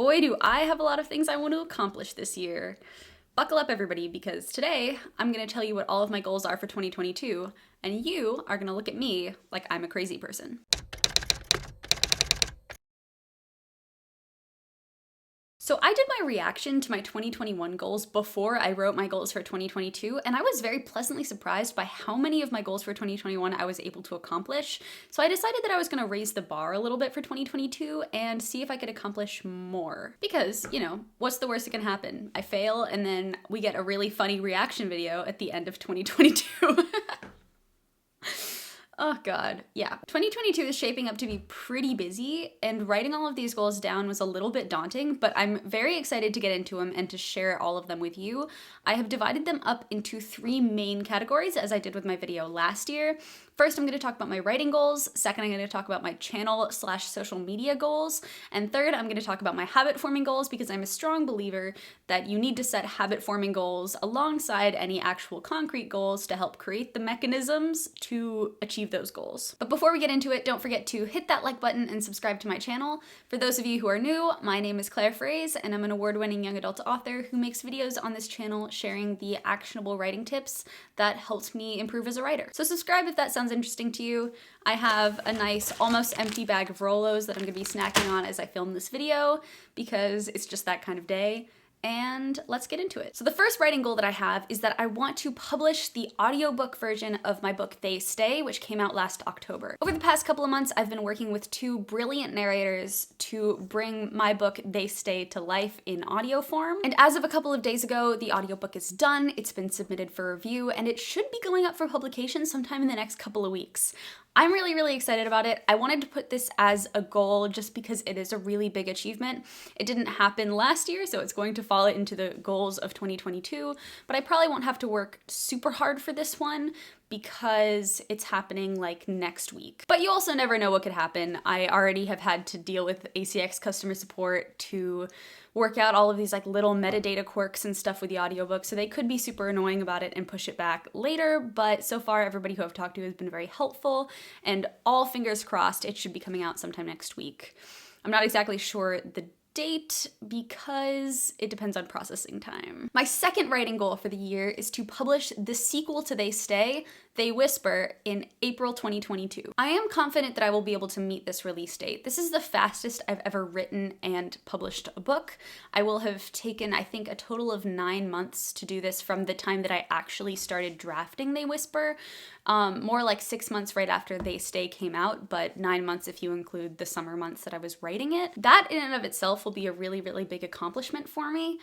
boy do I have a lot of things I want to accomplish this year. Buckle up everybody, because today I'm going to tell you what all of my goals are for 2022, and you are going to look at me like I'm a crazy person. So I did my reaction to my 2021 goals before I wrote my goals for 2022, and I was very pleasantly surprised by how many of my goals for 2021 I was able to accomplish. So I decided that I was going to raise the bar a little bit for 2022 and see if I could accomplish more. Because, you know, what's the worst that can happen? I fail and then we get a really funny reaction video at the end of 2022. Oh God, yeah. 2022 is shaping up to be pretty busy, and writing all of these goals down was a little bit daunting, but I'm very excited to get into them and to share all of them with you. I have divided them up into 3 main categories, as I did with my video last year. First, I'm going to talk about my writing goals. Second, I'm going to talk about my channel/social media goals. And third, I'm going to talk about my habit forming goals, because I'm a strong believer that you need to set habit forming goals alongside any actual concrete goals to help create the mechanisms to achieve those goals. But before we get into it, don't forget to hit that like button and subscribe to my channel. For those of you who are new, my name is Claire Fraze, and I'm an award-winning young adult author who makes videos on this channel sharing the actionable writing tips that helped me improve as a writer. So subscribe if that sounds interesting to you. I have a nice almost empty bag of Rolos that I'm gonna be snacking on as I film this video, because it's just that kind of day. And let's get into it. So the first writing goal that I have is that I want to publish the audiobook version of my book They Stay, which came out last October. Over the past couple of months, I've been working with 2 brilliant narrators to bring my book They Stay to life in audio form. And as of a couple of days ago, the audiobook is done, it's been submitted for review, and it should be going up for publication sometime in the next couple of weeks. I'm really, really excited about it. I wanted to put this as a goal just because it is a really big achievement. It didn't happen last year, so it's going to fall into the goals of 2022, but I probably won't have to work super hard for this one because it's happening like next week. But you also never know what could happen. I already have had to deal with ACX customer support to work out all of these like little metadata quirks and stuff with the audiobook, so they could be super annoying about it and push it back later, but so far everybody who I've talked to has been very helpful, and all fingers crossed it should be coming out sometime next week. I'm not exactly sure the date because it depends on processing time. My second writing goal for the year is to publish the sequel to They Stay, They Whisper, in April 2022. I am confident that I will be able to meet this release date. This is the fastest I've ever written and published a book. I will have taken, I think, a total of 9 months to do this from the time that I actually started drafting They Whisper. More like 6 months right after They Stay came out, but 9 months if you include the summer months that I was writing it. That in and of itself will be a really, really big accomplishment for me,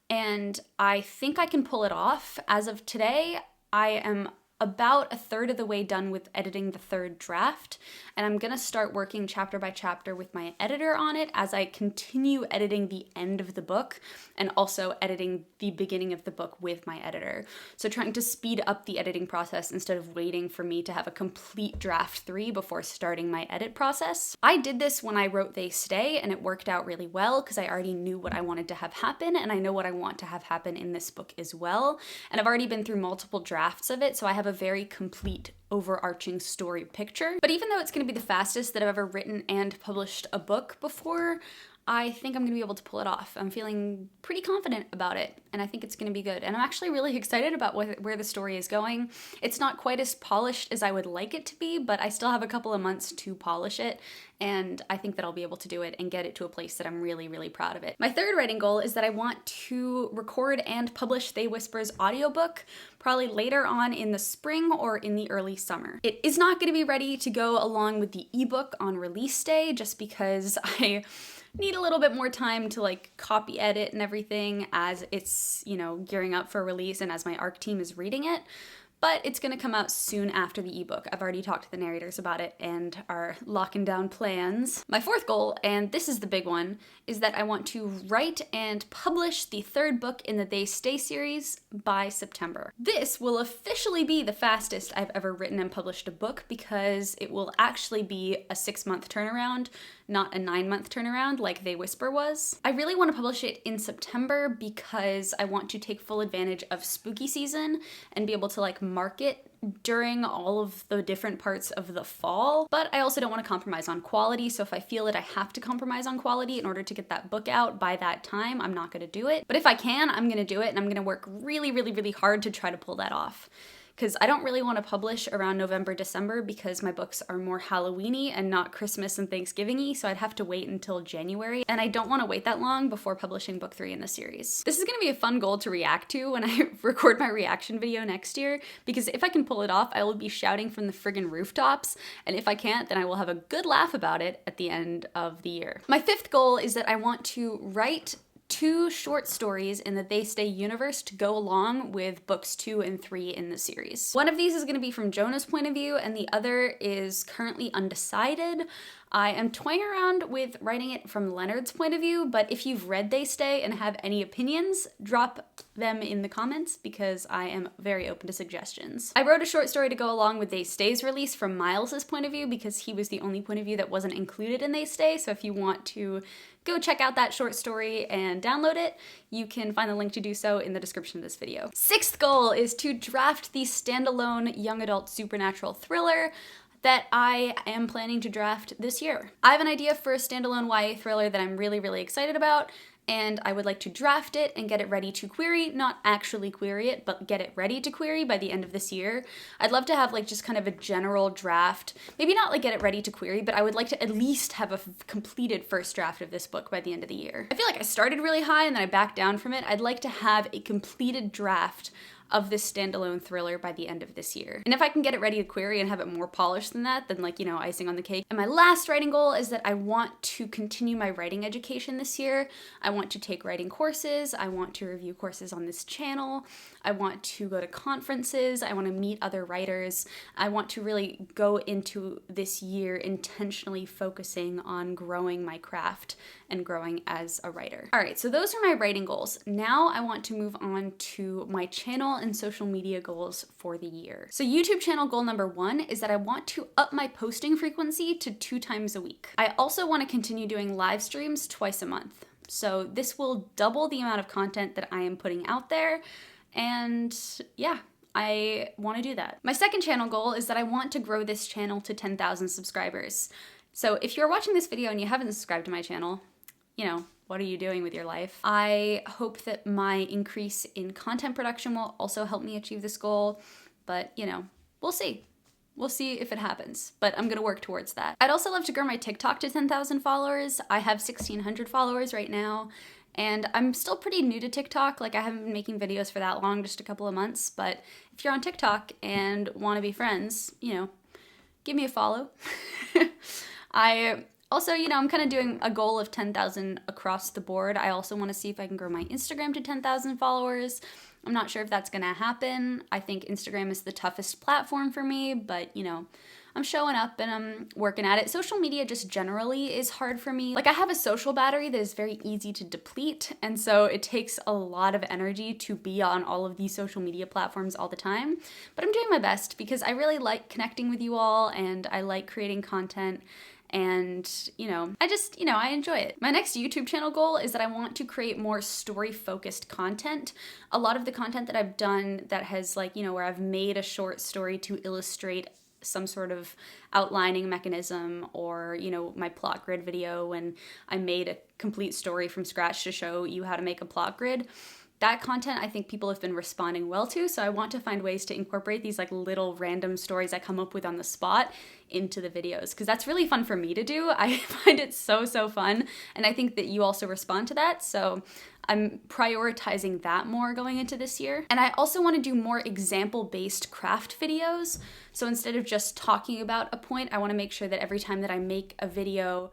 and I think I can pull it off. As of today, I am about a third of the way done with editing the 3rd draft, and I'm gonna start working chapter by chapter with my editor on it as I continue editing the end of the book and also editing the beginning of the book with my editor. So trying to speed up the editing process instead of waiting for me to have a complete draft 3 before starting my edit process. I did this when I wrote They Stay, and it worked out really well because I already knew what I wanted to have happen, and I know what I want to have happen in this book as well. And I've already been through multiple drafts of it, so I have a very complete overarching story picture. But even though it's going to be the fastest that I've ever written and published a book before, I think I'm going to be able to pull it off. I'm feeling pretty confident about it, and I think it's going to be good. And I'm actually really excited about where the story is going. It's not quite as polished as I would like it to be, but I still have a couple of months to polish it, and I think that I'll be able to do it and get it to a place that I'm really, really proud of it. My third writing goal is that I want to record and publish They Whisper's audiobook probably later on in the spring or in the early summer. It is not going to be ready to go along with the ebook on release day just because I need a little bit more time to like copy edit and everything as it's, you know, gearing up for release and as my ARC team is reading it. But it's gonna come out soon after the ebook. I've already talked to the narrators about it and are locking down plans. My fourth goal, and this is the big one, is that I want to write and publish the 3rd book in the They Stay series by September. This will officially be the fastest I've ever written and published a book because it will actually be a 6-month turnaround, not a 9-month turnaround like They Whisper was. I really want to publish it in September because I want to take full advantage of spooky season and be able to like market during all of the different parts of the fall, but I also don't want to compromise on quality. So if I feel that I have to compromise on quality in order to get that book out by that time, I'm not going to do it. But if I can, I'm going to do it, and I'm going to work really, really, really hard to try to pull that off. Because I don't really want to publish around November, December, because my books are more Halloween-y and not Christmas and Thanksgiving-y, so I'd have to wait until January, and I don't want to wait that long before publishing book 3 in the series. This is going to be a fun goal to react to when I record my reaction video next year, because if I can pull it off, I will be shouting from the friggin' rooftops, and if I can't, then I will have a good laugh about it at the end of the year. My 5th goal is that I want to write 2 short stories in the They Stay universe to go along with books 2 and 3 in the series. One of these is going to be from Jonah's point of view, and the other is currently undecided. I am toying around with writing it from Leonard's point of view, but if you've read They Stay and have any opinions, drop them in the comments because I am very open to suggestions. I wrote a short story to go along with They Stay's release from Miles's point of view because he was the only point of view that wasn't included in They Stay, so if you want to go check out that short story and download it, you can find the link to do so in the description of this video. 6th goal is to draft the standalone young adult supernatural thriller that I am planning to draft this year. I have an idea for a standalone YA thriller that I'm really, really excited about, and I would like to draft it and get it ready to query, not actually query it, but get it ready to query by the end of this year. I'd love to have like just kind of a general draft, maybe not like get it ready to query, but I would like to at least have a completed first draft of this book by the end of the year. I feel like I started really high and then I backed down from it. I'd like to have a completed draft of this standalone thriller by the end of this year. And if I can get it ready to query and have it more polished than that, then like, you know, icing on the cake. And my last writing goal is that I want to continue my writing education this year. I want to take writing courses. I want to review courses on this channel. I want to go to conferences. I want to meet other writers. I want to really go into this year intentionally focusing on growing my craft and growing as a writer. All right, so those are my writing goals. Now I want to move on to my channel and social media goals for the year. So YouTube channel goal number 1 is that I want to up my posting frequency to 2 times a week. I also want to continue doing live streams twice a month. So this will double the amount of content that I am putting out there. And yeah, I want to do that. My second channel goal is that I want to grow this channel to 10,000 subscribers. So if you're watching this video and you haven't subscribed to my channel, you know, what are you doing with your life? I hope that my increase in content production will also help me achieve this goal, but you know, we'll see. We'll see if it happens, but I'm gonna work towards that. I'd also love to grow my TikTok to 10,000 followers. I have 1,600 followers right now, and I'm still pretty new to TikTok. Like, I haven't been making videos for that long, just a couple of months, but if you're on TikTok and wanna be friends, you know, give me a follow. Also, you know, I'm kind of doing a goal of 10,000 across the board. I also want to see if I can grow my Instagram to 10,000 followers. I'm not sure if that's going to happen. I think Instagram is the toughest platform for me, but, you know, I'm showing up and I'm working at it. Social media just generally is hard for me. Like, I have a social battery that is very easy to deplete, and so it takes a lot of energy to be on all of these social media platforms all the time. But I'm doing my best because I really like connecting with you all, and I like creating content. And, you know, I enjoy it. My next YouTube channel goal is that I want to create more story-focused content. A lot of the content that I've done that has, like, you know, where I've made a short story to illustrate some sort of outlining mechanism, or, you know, my plot grid video when I made a complete story from scratch to show you how to make a plot grid. That content I think people have been responding well to, so I want to find ways to incorporate these like little random stories I come up with on the spot into the videos, because that's really fun for me to do. I find it so fun, and I think that you also respond to that, so I'm prioritizing that more going into this year. And I also want to do more example-based craft videos, so instead of just talking about a point, I want to make sure that every time that I make a video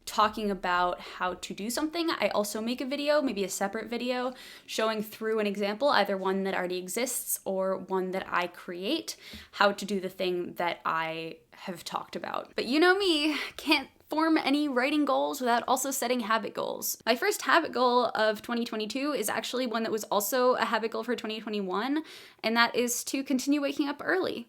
talking about how to do something, I also make a video, maybe a separate video, showing through an example, either one that already exists or one that I create, how to do the thing that I have talked about. But you know me, can't form any writing goals without also setting habit goals. My first habit goal of 2022 is actually one that was also a habit goal for 2021, and that is to continue waking up early.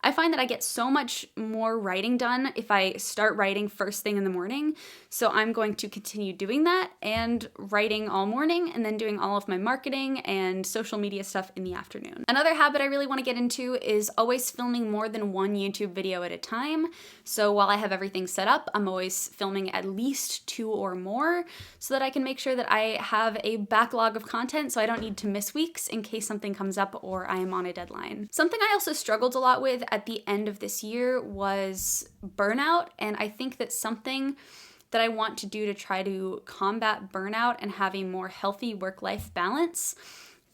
I find that I get so much more writing done if I start writing first thing in the morning. So I'm going to continue doing that and writing all morning and then doing all of my marketing and social media stuff in the afternoon. Another habit I really want to get into is always filming more than one YouTube video at a time. So while I have everything set up, I'm always filming at least 2 or more so that I can make sure that I have a backlog of content so I don't need to miss weeks in case something comes up or I am on a deadline. Something I also struggled a lot with at the end of this year was burnout, and I think that something that I want to do to try to combat burnout and have a more healthy work-life balance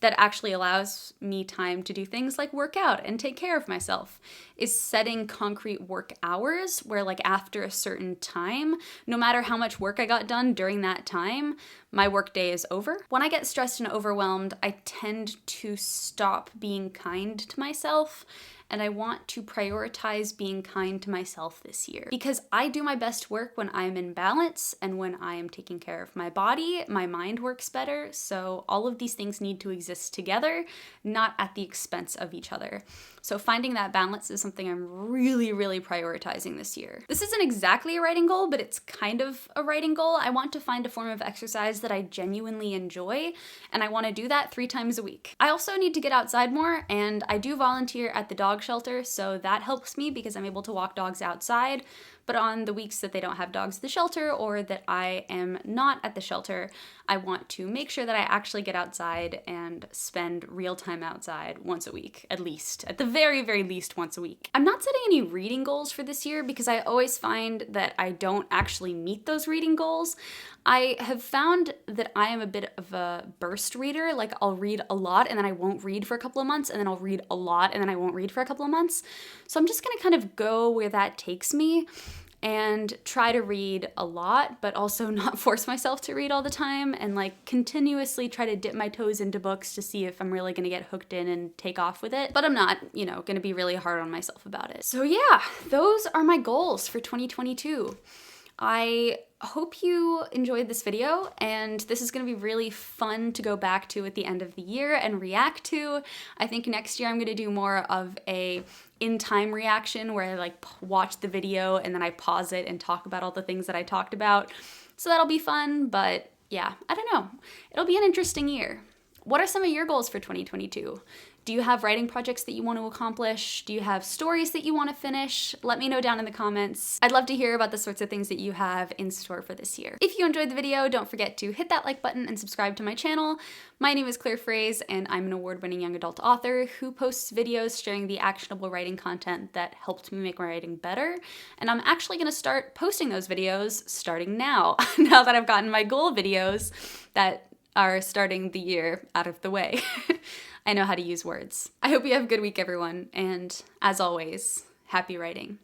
that actually allows me time to do things like work out and take care of myself is setting concrete work hours where, like, after a certain time, no matter how much work I got done during that time, my work day is over. When I get stressed and overwhelmed, I tend to stop being kind to myself, and I want to prioritize being kind to myself this year. Because I do my best work when I'm in balance and when I am taking care of my body, my mind works better, so all of these things need to exist together, not at the expense of each other. So finding that balance is something I'm really, really prioritizing this year. This isn't exactly a writing goal, but it's kind of a writing goal. I want to find a form of exercise that I genuinely enjoy, and I want to do that 3 times a week. I also need to get outside more, and I do volunteer at the dog shelter, so that helps me because I'm able to walk dogs outside. But on the weeks that they don't have dogs at the shelter or that I am not at the shelter, I want to make sure that I actually get outside and spend real time outside once a week, at least. At the very, very least once a week. I'm not setting any reading goals for this year because I always find that I don't actually meet those reading goals. I have found that I am a bit of a burst reader. Like, I'll read a lot and then I won't read for a couple of months, and then I'll read a lot and then I won't read for a couple of months. So I'm just gonna kind of go where that takes me and try to read a lot, but also not force myself to read all the time, and like continuously try to dip my toes into books to see if I'm really gonna get hooked in and take off with it. But I'm not, gonna be really hard on myself about it. So yeah, those are my goals for 2022. I hope you enjoyed this video, and this is going to be really fun to go back to at the end of the year and react to. I think next year I'm going to do more of a in-time reaction where I like watch the video and then I pause it and talk about all the things that I talked about. So that'll be fun, but yeah, I don't know. It'll be an interesting year. What are some of your goals for 2022? Do you have writing projects that you want to accomplish? Do you have stories that you want to finish? Let me know down in the comments. I'd love to hear about the sorts of things that you have in store for this year. If you enjoyed the video, don't forget to hit that like button and subscribe to my channel. My name is Claire Fraze, and I'm an award-winning young adult author who posts videos sharing the actionable writing content that helped me make my writing better. And I'm actually going to start posting those videos starting now, now that I've gotten my goal videos that are starting the year out of the way. I know how to use words. I hope you have a good week, everyone, and as always, happy writing.